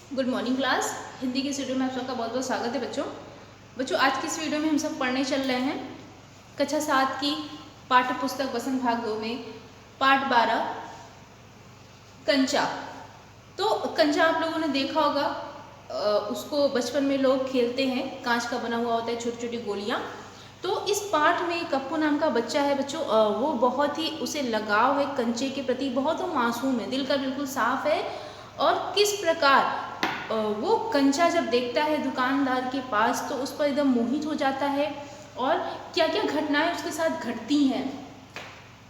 Good morning class. Hindi के इस video में आप सबका बहुत बहुत स्वागत है बच्चों। आज की इस वीडियो में हम सब पढ़ने चल रहे हैं कक्षा 7 की पाठ्य पुस्तक वसंत भाग 2 में पाठ 12 कंचा। तो कंचा आप लोगों ने देखा होगा, उसको बचपन में लोग खेलते हैं, कांच का बना हुआ होता है, छोटी छोटी गोलियां। तो इस पाठ में कप्पू नाम का बच्चा है बच्चों, वो बहुत ही उसे लगाव है कंचे के प्रति, बहुत वो मासूम है, दिल का बिल्कुल साफ है। और किस प्रकार वो कंचा जब देखता है दुकानदार के पास तो उस पर एकदम मोहित हो जाता है और क्या क्या घटनाएं उसके साथ घटती हैं।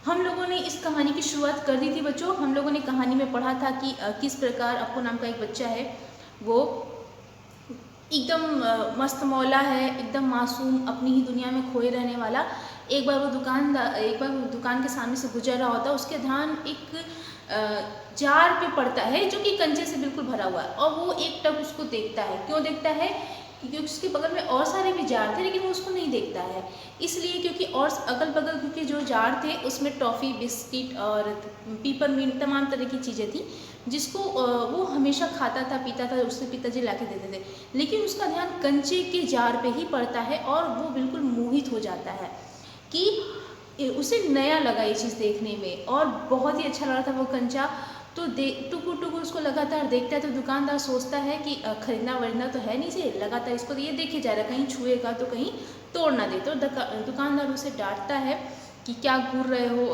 हम लोगों ने इस कहानी की शुरुआत कर दी थी बच्चों। हम लोगों ने कहानी में पढ़ा था कि किस प्रकार अप्पू नाम का एक बच्चा है, वो एकदम मस्त मौला है, एकदम मासूम, अपनी ही दुनिया में खोए रहने वाला। एक बार वो दुकान के सामने से गुजर रहा होता है, उसके ध्यान एक जार पे पड़ता है जो कि कंचे से बिल्कुल भरा हुआ है, और वो एक टक उसको देखता है। क्यों देखता है? क्योंकि उसके बगल में और सारे भी जार थे, लेकिन वो उसको नहीं देखता है। इसलिए क्योंकि और अगल बगल के जो जार थे उसमें टॉफ़ी, बिस्किट और पीपरमिंट तमाम तरह की चीज़ें थी, जिसको वो हमेशा खाता था, पीता था, उसके पिताजी ला के देते थे। लेकिन उसका ध्यान कंचे के जार पे ही पड़ता है और वो बिल्कुल मोहित हो जाता है कि उसे नया लगा ये चीज़ देखने में, और बहुत ही अच्छा लग रहा था वो कंचा। तो टुकुर टुकुर उसको लगातार देखता है। तो दुकानदार सोचता है कि खरीदना वरीदना तो है नहीं से, लगातार इसको तो ये देखे जा रहा है, कहीं छुएगा तो कहीं तोड़ ना दे। तो दुकानदार उसे डांटता है कि क्या घूर रहे हो,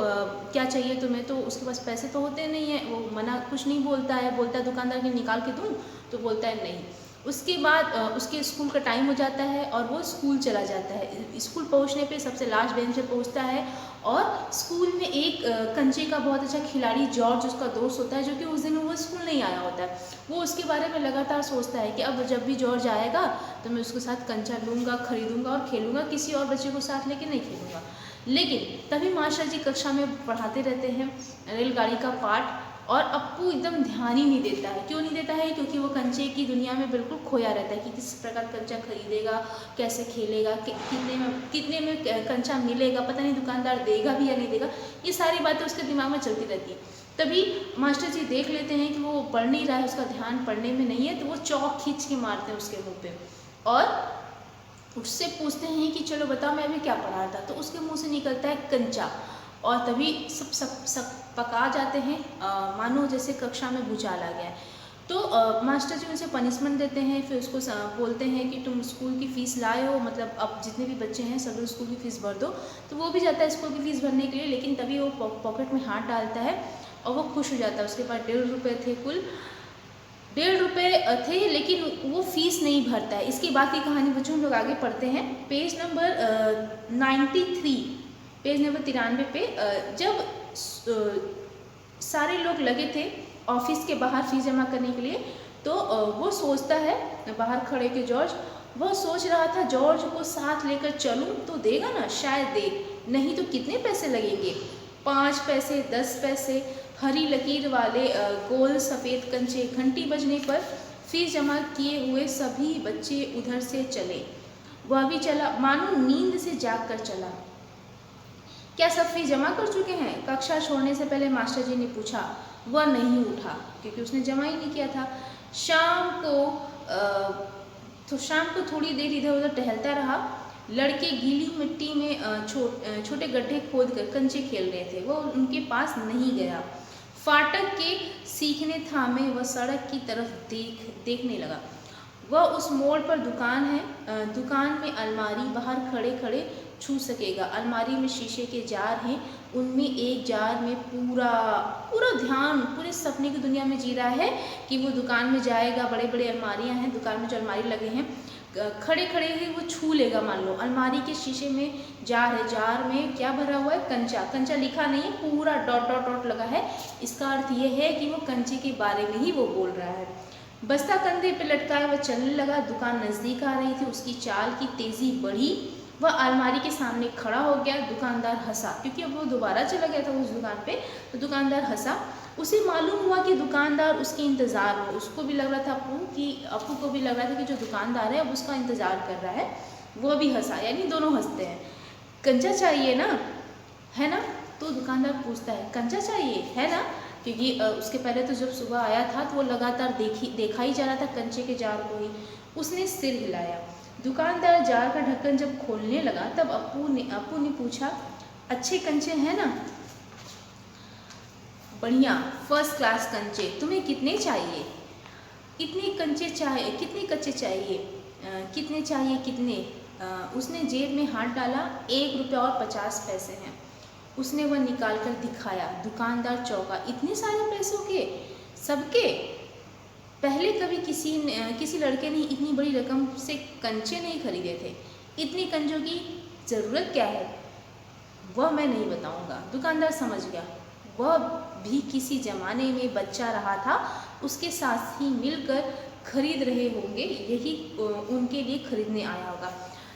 क्या चाहिए तुम्हें? तो उसके पास पैसे तो होते नहीं है, वो मना कुछ नहीं बोलता है। दुकानदार कि निकाल के दूँ, तो बोलता है नहीं। उसके बाद उसके स्कूल का टाइम हो जाता है और वो स्कूल चला जाता है। स्कूल पहुंचने पे सबसे लास्ट बेंच पे पहुंचता है, और स्कूल में एक कंचे का बहुत अच्छा खिलाड़ी जॉर्ज उसका दोस्त होता है, जो कि उस दिन वो स्कूल नहीं आया होता है। वो उसके बारे में लगातार सोचता है कि अब जब भी जॉर्ज आएगा तो मैं उसके साथ कंचा लूँगा, खरीदूँगा और खेलूँगा, किसी और बच्चे को साथ लेके नहीं खेलूँगा। लेकिन तभी मास्टर जी कक्षा में पढ़ाते रहते हैं रेलगाड़ी का पाठ, और अप्पू एकदम ध्यान ही नहीं देता है। क्यों नहीं देता है? क्योंकि वो कंचे की दुनिया में बिल्कुल खोया रहता है कि किस प्रकार कंचा खरीदेगा, कैसे खेलेगा, कितने में कंचा मिलेगा, पता नहीं दुकानदार देगा भी या नहीं देगा। ये सारी बातें उसके दिमाग में चलती रहती है। तभी मास्टर जी देख लेते हैं कि वो पढ़ नहीं रहा है, उसका ध्यान पढ़ने में नहीं है, तो वो चौक खींच के मारते हैं उसके मुँह पे और उससे पूछते हैं कि चलो बताओ मैं अभी क्या पढ़ा रहा था। तो उसके मुंह से निकलता है कंचा, और तभी सब पका जाते हैं, मानो जैसे कक्षा में भूचाल आ गया है। तो मास्टर जी उसे पनिशमेंट देते हैं, फिर उसको बोलते हैं कि तुम स्कूल की फ़ीस लाए हो, मतलब अब जितने भी बच्चे हैं सब स्कूल की फ़ीस भर दो। तो वो भी जाता है स्कूल की फ़ीस भरने के लिए, लेकिन तभी वो पॉकेट में हाथ डालता है और वो खुश हो जाता है। उसके पास 1.5 रुपये थे, कुल 1.5 रुपये थे, लेकिन वो फीस नहीं भरता है। इसकी बाकी कहानी बच्चों हम लोग आगे पढ़ते हैं। पेज नंबर 93, पेज नंबर 93 पे जब सारे लोग लगे थे ऑफिस के बाहर फीस जमा करने के लिए, तो वो सोचता है, बाहर खड़े के जॉर्ज, वह सोच रहा था जॉर्ज को साथ लेकर चलूं तो देगा ना, शायद दे, नहीं तो कितने पैसे लगेंगे, 5 पैसे, 10 पैसे। हरी लकीर वाले गोल सफ़ेद कंचे घंटी बजने पर फीस जमा किए हुए सभी बच्चे उधर से चले। वह भी चला, मानो नींद से जाग कर चला। क्या सब फीस जमा कर चुके हैं? कक्षा छोड़ने से पहले मास्टर जी ने पूछा। वह नहीं उठा क्योंकि उसने जमा ही नहीं किया था। शाम को थोड़ी देर इधर उधर टहलता रहा। लड़के गीली मिट्टी में छोटे गड्ढे खोद कर कंचे खेल रहे थे। वह उनके पास नहीं गया। फाटक के सीखने थामे वह सड़क की तरफ देखने लगा। वह उस मोड़ पर दुकान है, दुकान में अलमारी, बाहर खड़े खड़े छू सकेगा। अलमारी में शीशे के जार हैं, उनमें एक जार में पूरा ध्यान पूरे सपने की दुनिया में जी रहा है कि वो दुकान में जाएगा। बड़े बड़े अलमारियां हैं दुकान में, जो अलमारी लगे हैं, खड़े खड़े ही वो छू लेगा। मान लो अलमारी के शीशे में जार है, जार में क्या भरा हुआ है? कंचा। कंचा लिखा नहीं है, पूरा डॉट डॉट डॉट लगा है। इसका अर्थ ये है कि वो कंचे के बारे में ही वो बोल रहा है। बस्ता कंधे पे लटकाए वह चलने लगा। दुकान नज़दीक आ रही थी, उसकी चाल की तेज़ी बढ़ी। वह अलमारी के सामने खड़ा हो गया। दुकानदार हंसा, क्योंकि अब वो दोबारा चला गया था उस दुकान पे। तो दुकानदार हंसा। उसे मालूम हुआ कि दुकानदार उसके इंतज़ार में, उसको भी लग रहा था अप्पू को भी लग रहा था कि जो दुकानदार है अब उसका इंतज़ार कर रहा है। वो भी हंसा, यानी दोनों हंसते हैं। कंचा चाहिए ना, है ना? तो दुकानदार पूछता है, कंचा चाहिए है ना? क्योंकि उसके पहले तो जब सुबह आया था तो वो लगातार देखा ही जा रहा था कंचे के जार को ही। उसने सिर हिलाया। दुकानदार जार का ढक्कन जब खोलने लगा तब अप्पू ने पूछा, अच्छे कंचे हैं ना? बढ़िया, फर्स्ट क्लास कंचे। तुम्हें कितने चाहिए? कितने कच्चे चाहिए? कितने चाहिए? कितने? उसने जेब में हाथ डाला। 1 रुपया और 50 पैसे हैं। उसने वह निकाल कर दिखाया। दुकानदार चौंका। इतने सारे पैसों के? सबके? पहले कभी किसी लड़के ने इतनी बड़ी रकम से कंचे नहीं खरीदे थे। इतनी कंचों की ज़रूरत क्या है? वह मैं नहीं बताऊंगा। दुकानदार समझ गया। वह भी किसी ज़माने में बच्चा रहा था, उसके साथ ही मिलकर खरीद रहे होंगे, यही उनके लिए खरीदने आया होगा।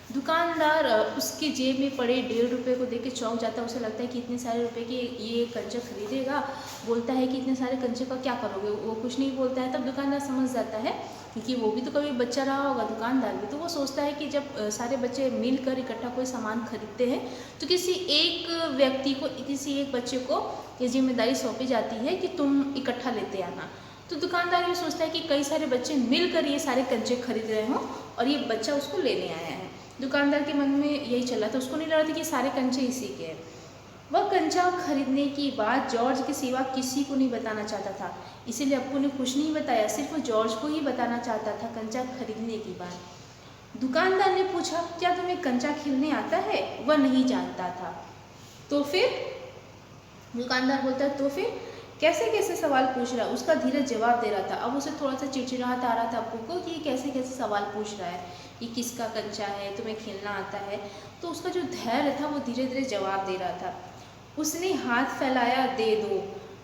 दुकानदार उसके जेब में पड़े 1.5 रुपये को देख के चौंक जाता है। उसे लगता है कि इतने सारे रुपए के ये कंचे खरीदेगा। बोलता है कि इतने सारे कंचे का क्या करोगे? वो कुछ नहीं बोलता है। तब दुकानदार समझ जाता है क्योंकि वो भी तो कभी बच्चा रहा होगा, दुकानदार भी। तो वो सोचता है कि जब सारे बच्चे मिलकर इकट्ठा कोई सामान खरीदते हैं तो किसी एक व्यक्ति को, किसी एक बच्चे को ये जिम्मेदारी सौंपी जाती है कि तुम इकट्ठा लेते आना। तो दुकानदार ये सोचता है कि कई सारे बच्चे मिलकर ये सारे कंचे खरीद रहे हों और ये बच्चा उसको लेने आया है। दुकानदार के मन में यही चला था। उसको नहीं लगा था कि सारे कंचे इसी के हैं। वह कंचा खरीदने की बात जॉर्ज के सिवा किसी को नहीं बताना चाहता था, इसीलिए अप्पू ने कुछ नहीं बताया। सिर्फ वो जॉर्ज को ही बताना चाहता था कंचा खरीदने की बात। दुकानदार ने पूछा, क्या तुम्हें कंचा खेलने आता है? वह नहीं जानता था। तो फिर? दुकानदार बोलता है, तो फिर? कैसे कैसे सवाल पूछ रहा है? उसका धीरज जवाब दे रहा था। अब उसे थोड़ा सा चिड़चिड़ाहट आ रहा था अप्पू को कि ये कैसे कैसे सवाल पूछ रहा है, ये किसका कंचा है, तुम्हें खेलना आता है? तो उसका जो धैर्य था वो धीरे धीरे जवाब दे रहा था। उसने हाथ फैलाया, दे दो।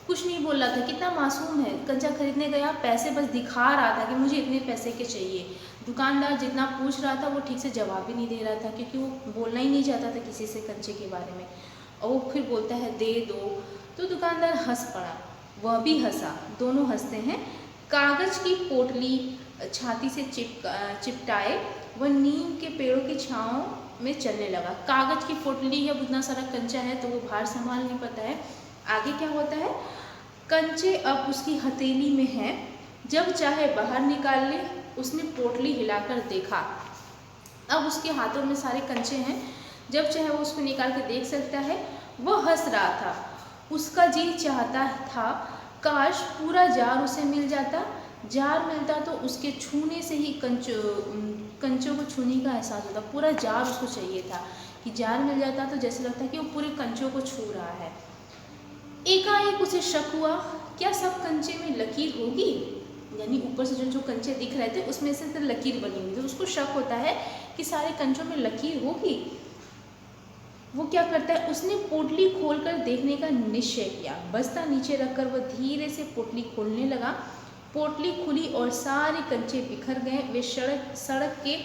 कुछ नहीं बोल रहा था। कितना मासूम है। कंचा खरीदने गया, पैसे बस दिखा रहा था कि मुझे इतने पैसे के चाहिए। दुकानदार जितना पूछ रहा था वो ठीक से जवाब भी नहीं दे रहा था, क्योंकि वो बोलना ही नहीं चाहता था किसी से कंचे के बारे में। और वो फिर बोलता है, दे दो। तो दुकानदार हंस पड़ा, वह भी हंसा। दोनों हंसते हैं। कागज की पोटली छाती से चिपटाए वह नीम के पेड़ों की छांव में चलने लगा। कागज की पोटली है, उतना सारा कंचा है तो वो भार संभाल नहीं पाता है। आगे क्या होता है? कंचे अब उसकी हथेली में है, जब चाहे बाहर निकाल ले। उसने पोटली हिलाकर देखा। अब उसके हाथों में सारे कंचे हैं, जब चाहे वो उसको निकाल के देख सकता है। वह हंस रहा था। उसका जी चाहता था काश पूरा जार उसे मिल जाता। जार मिलता तो उसके छूने से ही कंचों को छूने का एहसास होता। पूरा जार उसको चाहिए था कि जार मिल जाता तो जैसे लगता कि वो पूरे कंचों को छू रहा है। एकाएक उसे शक हुआ, क्या सब कंचे में लकीर होगी? यानी ऊपर से जो कंचे दिख रहे थे उसमें से तो लकीर बनी हुई थी। उसको शक होता है कि सारे कंचों में लकीर होगी। वो क्या करता है? उसने पोटली खोलकर देखने का निश्चय किया। बस्ता नीचे रखकर वह धीरे से पोटली खोलने लगा। पोटली खुली और सारे कंचे बिखर गए। वे सड़क के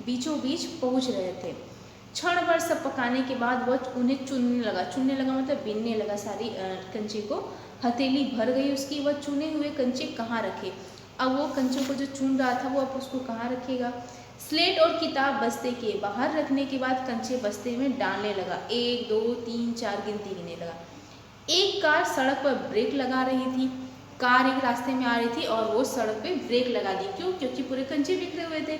बीचों बीच पहुंच रहे थे। क्षण भर सब पकाने के बाद वह उन्हें चुनने लगा मतलब बीनने लगा सारी कंचे को। हथेली भर गई उसकी। वह चुने हुए कंचे कहाँ रखे? अब वो कंचों को जो चुन रहा था वो अब उसको कहाँ रखेगा? स्लेट और किताब बस्ते के बाहर रखने के बाद कंचे बस्ते में डालने लगा। 1 2 3 4 गिनती गिनने लगा। एक कार सड़क पर ब्रेक लगा रही थी। कार एक रास्ते में आ रही थी और वो सड़क पे ब्रेक लगा दी। क्यों? क्योंकि पूरे कंचे बिखरे हुए थे।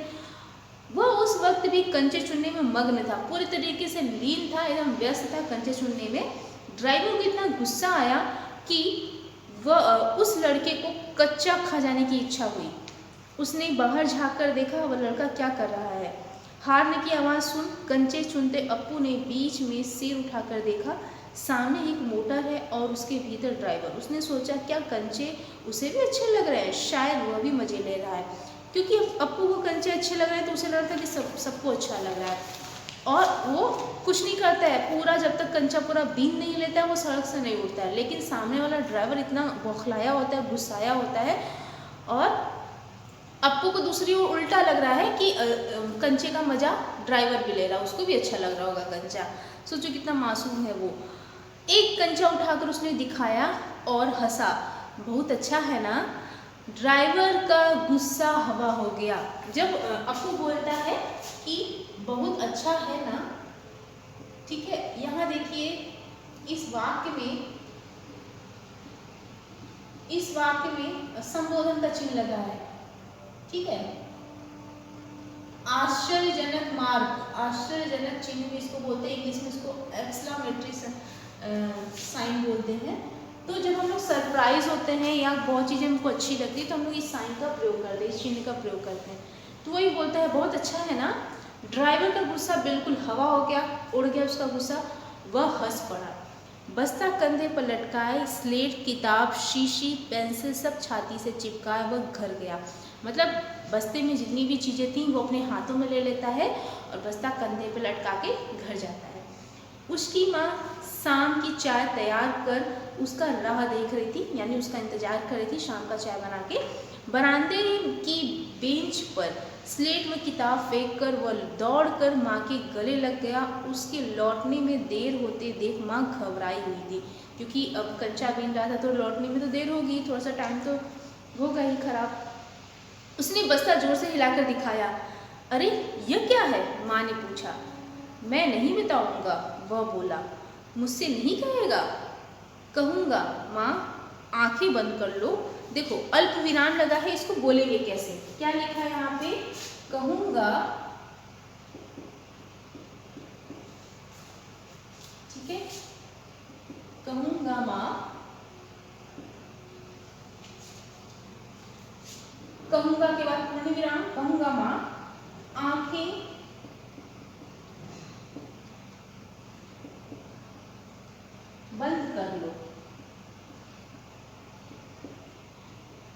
वह उस वक्त भी कंचे चुनने में मग्न था, पूरी तरीके से लीन था, एकदम व्यस्त था कंचे चुनने में। ड्राइवर को इतना गुस्सा आया कि वह उस लड़के को कच्चा खा जाने की इच्छा हुई। उसने बाहर झाँक कर देखा, वह लड़का क्या कर रहा है। हारने की आवाज़ सुन कंचे चुनते अप्पू ने बीच में सिर उठाकर देखा। सामने एक मोटर है और उसके भीतर ड्राइवर। उसने सोचा क्या कंचे उसे भी अच्छे लग रहे हैं? शायद वह भी मज़े ले रहा है, क्योंकि अप्पू को कंचे अच्छे लग रहे हैं तो उसे लग रहा था कि सबको अच्छा लग रहा है। और वो कुछ नहीं करता है, पूरा जब तक कंचा पूरा बीन नहीं लेता है वो सड़क से नहीं उठता है। लेकिन सामने वाला ड्राइवर इतना बौखलाया होता है, गुस्साया होता है, और अप्पू को दूसरी ओर उल्टा लग रहा है कि कंचे का मज़ा ड्राइवर भी ले रहा है, उसको भी अच्छा लग रहा होगा कंचा। सोचो कितना मासूम है वो। एक कंचा उठाकर उसने दिखाया और हंसा। बहुत अच्छा है ना? ड्राइवर का गुस्सा हवा हो गया जब अप्पू बोलता है कि बहुत अच्छा है ना। ठीक है, यहाँ देखिए इस वाक्य में इस वाक्य में संबोधन का चिन्ह लगा है, ठीक है। आश्चर्यजनक मार्क, आश्चर्यजनक चिन्ह भी इसको बोलते हैं, इंग्लिश में इसको एक्सक्लेमेटरी साइन बोलते हैं। तो जब हम लोग सरप्राइज होते हैं या बहुत चीज़ें हमको अच्छी लगती है तो हम लोग इस साइन का प्रयोग करते हैं, इस चिन्ह का प्रयोग करते हैं। तो वही बोलता है बहुत अच्छा है ना। ड्राइवर का गुस्सा बिल्कुल हवा हो गया, उड़ गया उसका गुस्सा, वह हंस पड़ा। बस्ता कंधे पर लटकाए, स्लेट, किताब, शीशी, पेंसिल सब छाती से चिपकाए वह घर गया। मतलब बस्ते में जितनी भी चीज़ें थीं वो अपने हाथों में ले लेता है और बस्ता कंधे पर लटका के घर जाता है। उसकी माँ शाम की चाय तैयार कर उसका राह देख रही थी, यानी उसका इंतजार कर रही थी शाम का चाय बना के। बरामदे की बेंच पर स्लेट में किताब फेंक कर वह दौड़कर माँ के गले लग गया। उसके लौटने में देर होते देख माँ घबराई हुई थी, क्योंकि अब कंचा बीन रहा था तो लौटने में तो देर होगी, थोड़ा सा टाइम तो होगा ही खराब। उसने बस्ता जोर से हिलाकर दिखाया। अरे यह क्या है? माँ ने पूछा। मैं नहीं बताऊंगा, वह बोला। मुझसे नहीं कहेगा? कहूँगा। माँ आंखें बंद कर लो। देखो अल्प विराम लगा है, इसको बोलेंगे कैसे? क्या लिखा है यहाँ पे? कहूँगा, ठीक है। कहूँगा माँ, कहूँगा के बाद पूर्ण विराम, कहूँगा माँ आंखें बंद कर लो,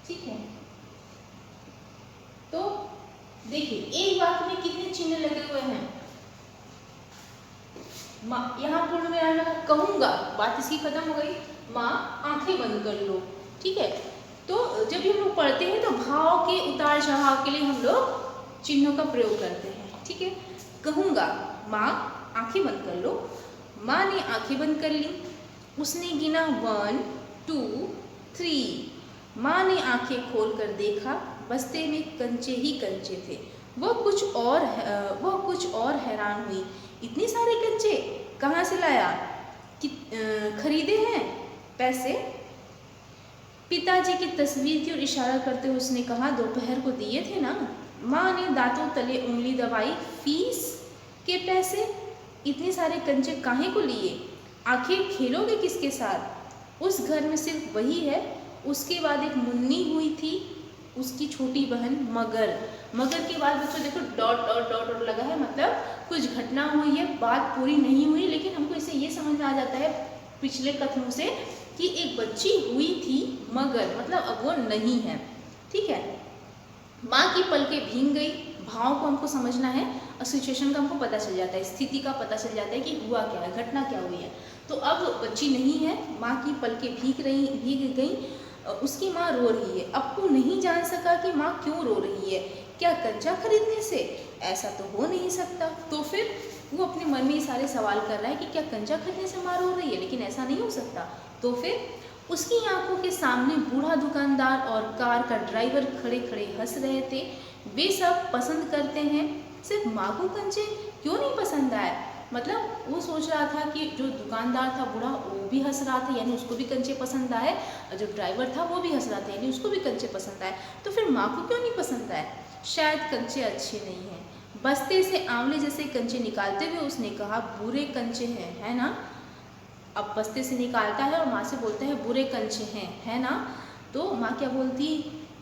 ठीक है। तो देखिए एक वाक्य में कितने चिन्ह लगे हुए हैं। यहाँ पूर्ण विराम लगा, कहूँगा, बात इसकी खत्म हो गई। माँ आंखें बंद कर लो, ठीक है। तो जब हम लोग पढ़ते हैं तो भाव के उतार चढ़ाव के लिए हम लोग चिन्हों का प्रयोग करते हैं, ठीक है। कहूँगा, माँ आंखें बंद कर लो। माँ ने आंखें बंद कर ली। उसने गिना 1 2 3। माँ ने आंखें खोलकर देखा, बस्ते में कंचे ही कंचे थे। वह कुछ और हैरान हुई। इतने सारे कंचे कहाँ से लाया? खरीदे हैं? पैसे? पिताजी की तस्वीर की ओर इशारा करते हुए उसने कहा, दोपहर को दिए थे ना। माँ ने दांतों तले उंगली दबाई। फीस के पैसे? इतने सारे कंचे काहे को लिए? आखिर खेलोगे किसके साथ? उस घर में सिर्फ वही है। उसके बाद एक मुन्नी हुई थी, उसकी छोटी बहन मगर। मगर के बाद बच्चों देखो डॉट डॉट डॉट डॉट लगा है, मतलब कुछ घटना हुई है, बात पूरी नहीं हुई, लेकिन हमको इससे ये समझ में आ जाता है पिछले कथनों से कि एक बच्ची हुई थी मगर, मतलब अब वो नहीं है, ठीक है। माँ की पलकें भीग गई। भाव को हमको समझना है और सिचुएशन का हमको पता चल जाता है, स्थिति का पता चल जाता है कि हुआ क्या है, घटना क्या हुई है। तो अब बच्ची नहीं है, माँ की पलकें भीग गई। उसकी माँ रो रही है। अप्पू नहीं जान सका कि माँ क्यों रो रही है। क्या कंचा खरीदने से? ऐसा तो हो नहीं सकता। तो फिर वो अपने मन में ये सारे सवाल कर रहा है कि क्या कंचा खरीदने से माँ रो रही है, लेकिन ऐसा नहीं हो सकता। तो फिर उसकी आंखों के सामने बूढ़ा दुकानदार और कार का ड्राइवर खड़े खड़े हंस रहे थे। वे सब पसंद करते हैं, सिर्फ माँ को कंचे क्यों नहीं पसंद आए? मतलब वो सोच रहा था कि जो दुकानदार था बूढ़ा वो भी हंस रहा था, यानी उसको भी कंचे पसंद आए, और जो ड्राइवर था वो भी हंस रहा था, यानी उसको भी कंचे पसंद आए। तो फिर माँ को क्यों नहीं पसंद आए? शायद कंचे अच्छे नहीं हैं। बस्ते से आंवले जैसे कंचे निकालते हुए उसने कहा, बुरे कंचे हैं, है ना। अब बस्ते से निकालता है और माँ से बोलता है बुरे कंचे हैं, है ना। तो माँ क्या बोलती?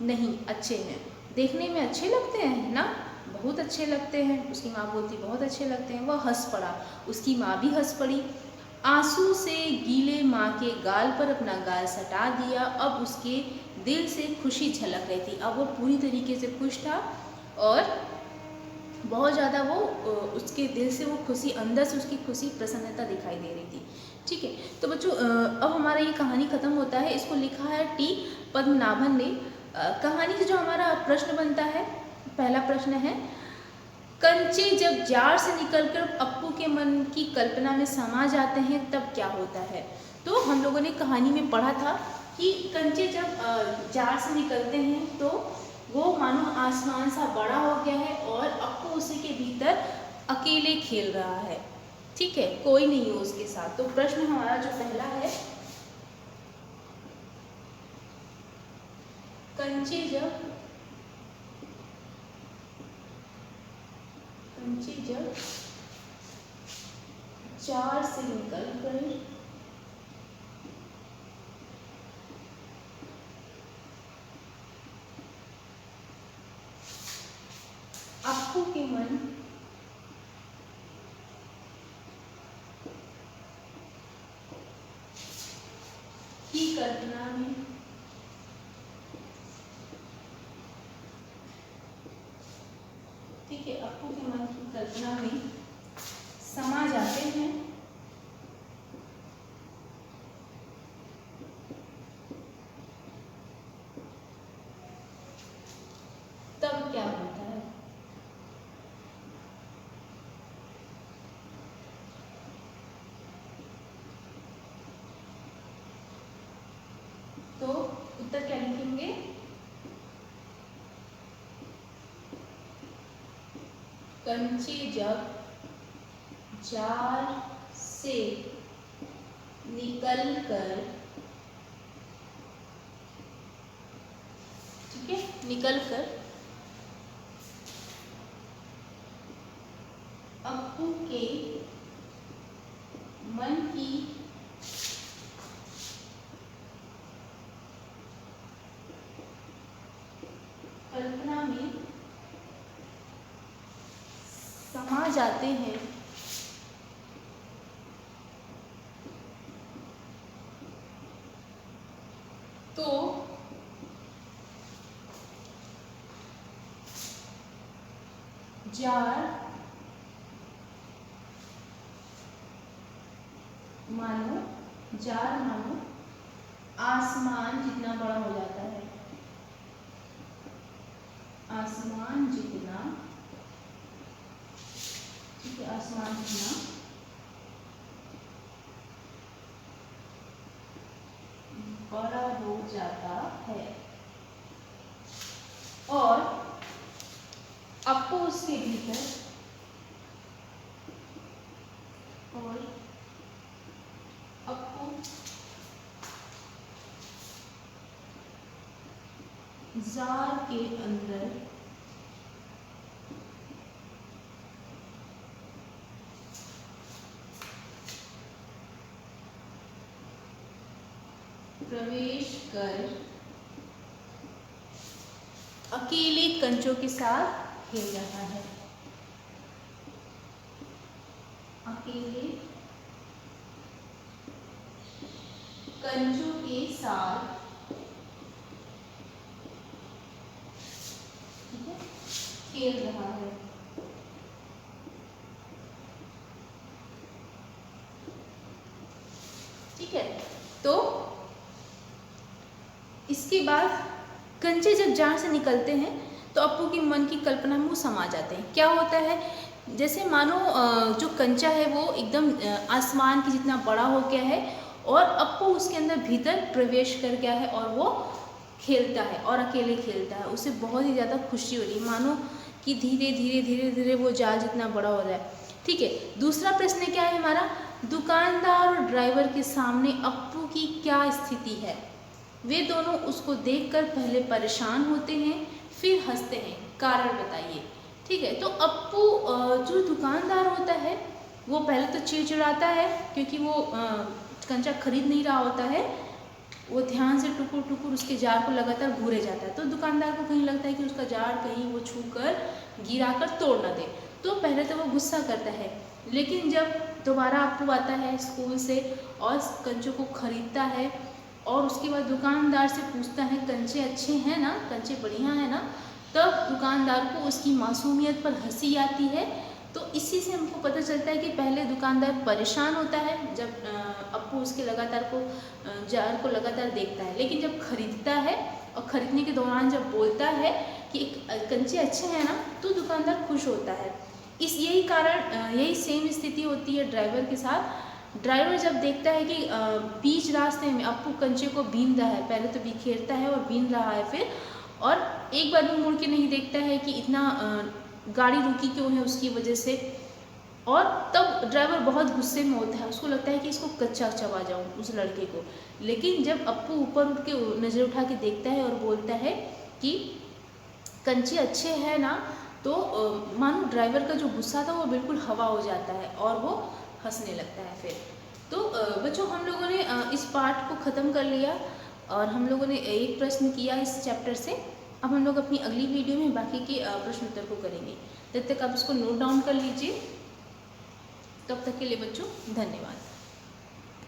नहीं, अच्छे हैं, देखने में अच्छे लगते हैं ना, बहुत अच्छे लगते हैं। उसकी माँ बोलती बहुत अच्छे लगते हैं। वह हंस पड़ा, उसकी माँ भी हंस पड़ी। आंसू से गीले माँ के गाल पर अपना गाल सटा दिया। अब उसके दिल से खुशी झलक रही थी। अब वो पूरी तरीके से खुश था और बहुत ज़्यादा वो उसके दिल से वो खुशी, अंदर से उसकी खुशी, प्रसन्नता दिखाई दे रही थी, ठीक है। तो बच्चों अब हमारा ये कहानी ख़त्म होता है। इसको लिखा है टी पद्मनाभन ने। कहानी से जो हमारा प्रश्न बनता है, पहला प्रश्न है, कंचे जब जार से निकलकर अप्पू के मन की कल्पना में समा जाते हैं तब क्या होता है? तो हम लोगों ने कहानी में पढ़ा था कि कंचे जब जार से निकलते हैं तो वो मानो आसमान सा बड़ा हो गया है और अप्पू उसी के भीतर अकेले खेल रहा है, ठीक है, कोई नहीं है उसके साथ। तो प्रश्न हमारा जो पहला है, कंचे जब जार से निकल कर अप्पू के मन की कल्पना में ठीक है, अप्पू के मन की कल्पना में समा जाते हैं तब क्या होता है? तो उत्तर क्या लिखेंगे? कंचे जब जार से निकल कर, ठीक है, निकल कर अप्पू के मन की कल्पना में समा जाते हैं तो जार मानो आसमान जितना बड़ा हो जाता है, आसमान जितना, ठीक है, आसमान जितना बड़ा हो जाता है और अप्पू उसके भीतर जार के अंदर प्रवेश कर अकेले कंचों के साथ खेल रहा है, अकेले कंचों के साथ खेल रहा है। ठीक है, तो इसके बाद कंचे जब जार से निकलते हैं तो अप्पू की मन की कल्पना में वो समा जाते हैं। क्या होता है, जैसे मानो जो कंचा है वो एकदम आसमान की जितना बड़ा हो गया है और अप्पू उसके अंदर भीतर प्रवेश कर गया है और वो खेलता है और अकेले खेलता है। उसे बहुत ही ज़्यादा खुशी हो रही है, मानो कि धीरे धीरे धीरे धीरे वो जाल जितना बड़ा हो जाए। ठीक है, दूसरा प्रश्न क्या है हमारा, दुकानदार और ड्राइवर के सामने अप्पू की क्या स्थिति है। वे दोनों उसको देखकर पहले परेशान होते हैं फिर हंसते हैं, कारण बताइए। ठीक है, तो अप्पू जो दुकानदार होता है वो पहले तो चिड़चिड़ाता है क्योंकि वो कंचा खरीद नहीं रहा होता है, वो ध्यान से टुकुर टुकुर उसके जार को लगातार घूरे जाता है। तो दुकानदार को कहीं लगता है कि उसका जार कहीं वो छू कर गिरा कर तोड़ ना दे, तो पहले तो वो गुस्सा करता है। लेकिन जब दोबारा अप्पू आता है स्कूल से और कंचों को खरीदता है और उसके बाद दुकानदार से पूछता है कंचे अच्छे हैं ना, कंचे बढ़िया है ना, तब दुकानदार को उसकी मासूमियत पर हंसी आती है। तो इसी से हमको पता चलता है कि पहले दुकानदार परेशान होता है जब अप्पू उसके जार को लगातार देखता है, लेकिन जब खरीदता है और ख़रीदने के दौरान जब बोलता है कि कंचे अच्छे हैं ना, तो दुकानदार खुश होता है। यही सेम स्थिति होती है ड्राइवर के साथ। ड्राइवर जब देखता है कि बीच रास्ते में अप्पू कंचे को बीन रहा है, पहले तो बिखेरता है और बीन रहा है फिर, और एक बार भी मुड़ के नहीं देखता है कि इतना गाड़ी रुकी क्यों है उसकी वजह से, और तब ड्राइवर बहुत गुस्से में होता है, उसको लगता है कि इसको कच्चा चबा जाऊं उस लड़के को। लेकिन जब अप्पू ऊपर उठ के नज़र उठा के देखता है और बोलता है कि कंचे अच्छे हैं ना, तो मानो ड्राइवर का जो गुस्सा था वो बिल्कुल हवा हो जाता है और वो हंसने लगता है फिर। तो बच्चों हम लोगों ने इस पार्ट को ख़त्म कर लिया और हम लोगों ने एक प्रश्न किया इस चैप्टर से। अब हम लोग अपनी अगली वीडियो में बाकी के प्रश्न उत्तर को करेंगे। तब तक आप इसको नोट डाउन कर लीजिए। तब तक के लिए बच्चों धन्यवाद।